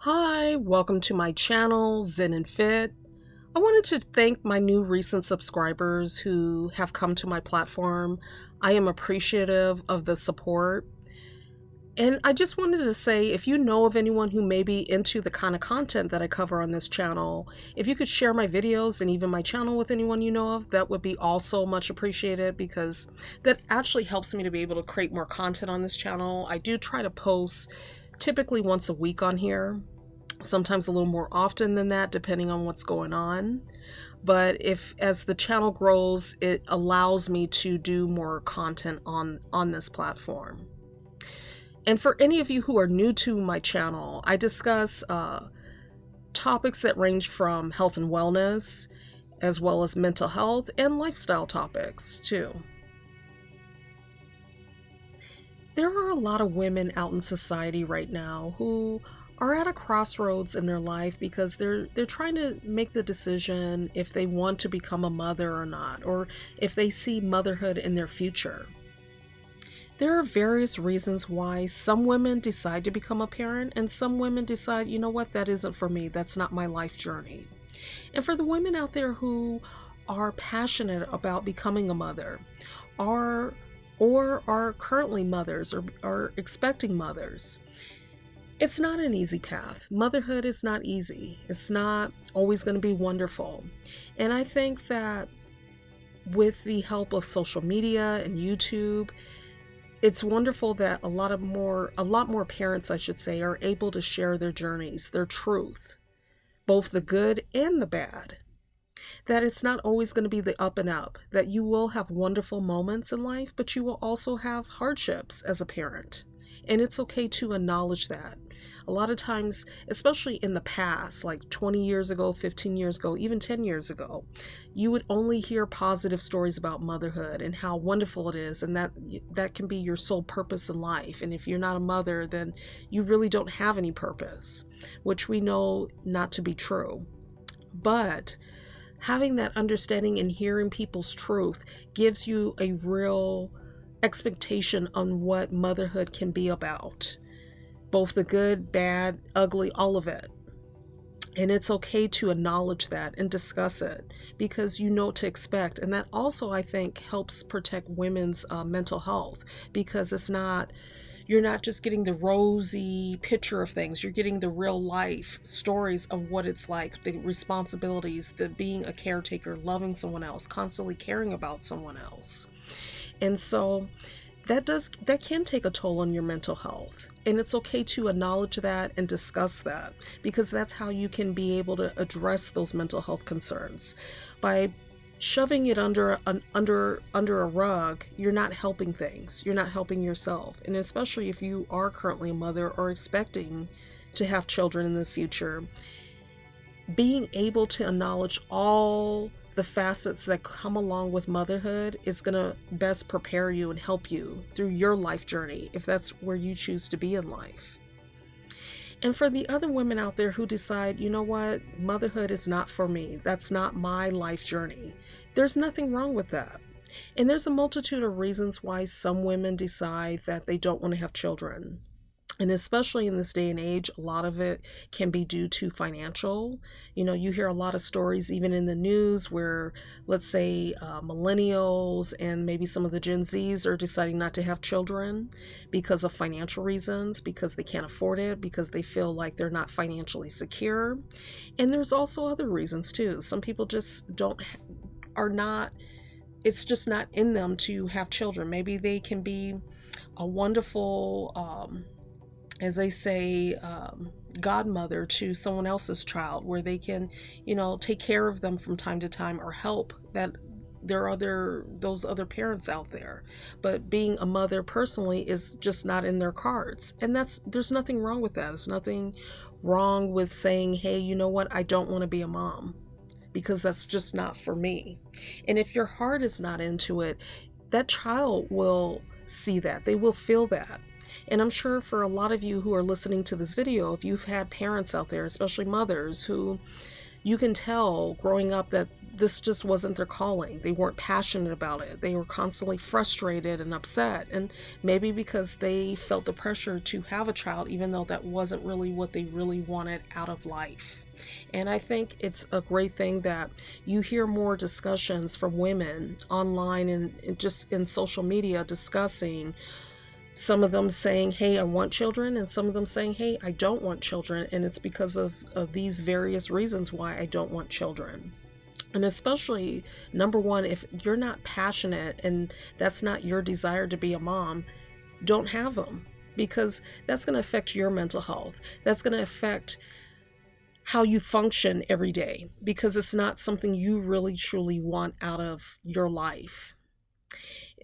Hi, welcome to my channel, Zen and Fit. I wanted to thank my new recent subscribers who have come to my platform. I am appreciative of the support. And I just wanted to say, if you know of anyone who may be into the kind of content that I cover on this channel, if you could share my videos and even my channel with anyone you know of, that would be also much appreciated because that actually helps me to be able to create more content on this channel. I do try to post typically once a week on here, sometimes a little more often than that depending on what's going on. But if as the channel grows, it allows me to do more content on this platform. And for any of you who are new to my channel, I discuss topics that range from health and wellness, as well as mental health and lifestyle topics too. There are a lot of women out in society right now who are at a crossroads in their life because they're trying to make the decision if they want to become a mother or not, or if they see motherhood in their future. There are various reasons why some women decide to become a parent and some women decide, you know what, that isn't for me, that's not my life journey. And for the women out there who are passionate about becoming a mother, or are currently mothers or are expecting mothers, it's not an easy path. Motherhood is not easy. It's not always going to be wonderful. And I think that with the help of social media and YouTube, it's wonderful that a lot more parents, I should say, are able to share their journeys, their truth, both the good and the bad. That it's not always going to be the up and up, that you will have wonderful moments in life, but you will also have hardships as a parent. And it's okay to acknowledge that. A lot of times, especially in the past, like 20 years ago, 15 years ago, even 10 years ago, you would only hear positive stories about motherhood and how wonderful it is, and that can be your sole purpose in life. And if you're not a mother, then you really don't have any purpose, which we know not to be true. But having that understanding and hearing people's truth gives you a real expectation on what motherhood can be about. Both the good, bad, ugly, all of it. And it's okay to acknowledge that and discuss it because you know what to expect. And that also, I think, helps protect women's mental health because you're not just getting the rosy picture of things, you're getting the real life stories of what it's like, the responsibilities, the being a caretaker, loving someone else, constantly caring about someone else. And so that can take a toll on your mental health. And it's okay to acknowledge that and discuss that because that's how you can be able to address those mental health concerns. By shoving it under a rug, you're not helping things. You're not helping yourself. And especially if you are currently a mother or expecting to have children in the future, being able to acknowledge all the facets that come along with motherhood is going to best prepare you and help you through your life journey if that's where you choose to be in life. And for the other women out there who decide, you know what, motherhood is not for me, that's not my life journey, there's nothing wrong with that. And there's a multitude of reasons why some women decide that they don't want to have children. And especially in this day and age, a lot of it can be due to financial. You know, you hear a lot of stories even in the news where, let's say, millennials and maybe some of the Gen Zs are deciding not to have children because of financial reasons, because they can't afford it, because they feel like they're not financially secure. And there's also other reasons too. Some people just it's just not in them to have children. Maybe they can be a wonderful, as they say, godmother to someone else's child, where they can, take care of them from time to time or help that there are those other parents out there. But being a mother personally is just not in their cards. And there's nothing wrong with that. There's nothing wrong with saying, hey, you know what? I don't want to be a mom because that's just not for me. And if your heart is not into it, that child will see that. They will feel that. And I'm sure for a lot of you who are listening to this video, if you've had parents out there, especially mothers, who You can tell growing up that this just wasn't their calling. They weren't passionate about it. They were constantly frustrated and upset. And maybe because they felt the pressure to have a child, even though that wasn't really what they really wanted out of life. And I think it's a great thing that you hear more discussions from women online and just in social media discussing, some of them saying, hey, I want children, and some of them saying, hey, I don't want children. And it's because of these various reasons why I don't want children. And especially, number one, if you're not passionate and that's not your desire to be a mom, don't have them, because that's going to affect your mental health. That's going to affect how you function every day, because it's not something you really truly want out of your life.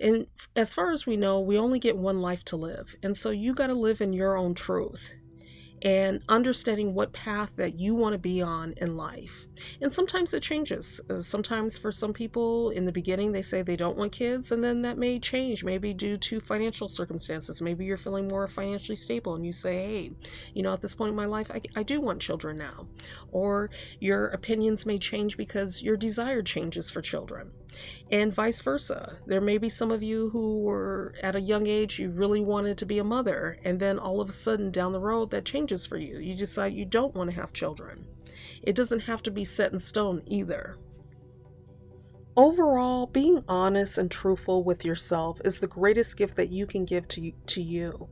And as far as we know, we only get one life to live. And so you got to live in your own truth and understanding what path that you want to be on in life. And sometimes it changes. Sometimes for some people in the beginning, they say they don't want kids, and then that may change, maybe due to financial circumstances. Maybe you're feeling more financially stable and you say, hey, at this point in my life, I do want children now. Or your opinions may change because your desire changes for children. And vice versa. There may be some of you who were at a young age, you really wanted to be a mother, and then all of a sudden down the road that changes for you. You decide you don't want to have children. It doesn't have to be set in stone either. Overall, being honest and truthful with yourself is the greatest gift that you can give to you.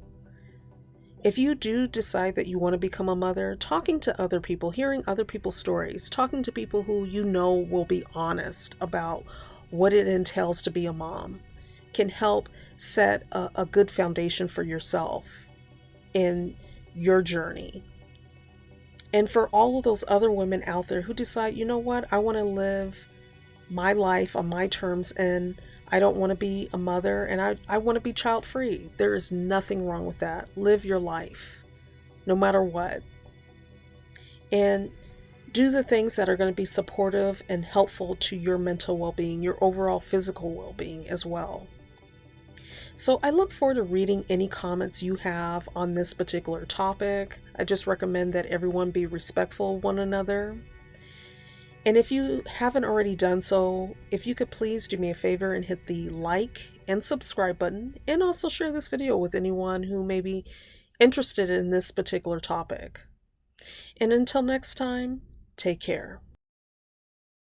If you do decide that you want to become a mother, talking to other people, hearing other people's stories, talking to people who you know will be honest about what it entails to be a mom, can help set a good foundation for yourself in your journey. And for all of those other women out there who decide, you know what, I want to live my life on my terms, and I don't want to be a mother, and I want to be child free. There is nothing wrong with that. Live your life, no matter what. And do the things that are going to be supportive and helpful to your mental well-being, your overall physical well-being as well. So I look forward to reading any comments you have on this particular topic. I just recommend that everyone be respectful of one another. And if you haven't already done so, if you could please do me a favor and hit the like and subscribe button, and also share this video with anyone who may be interested in this particular topic. And until next time, take care.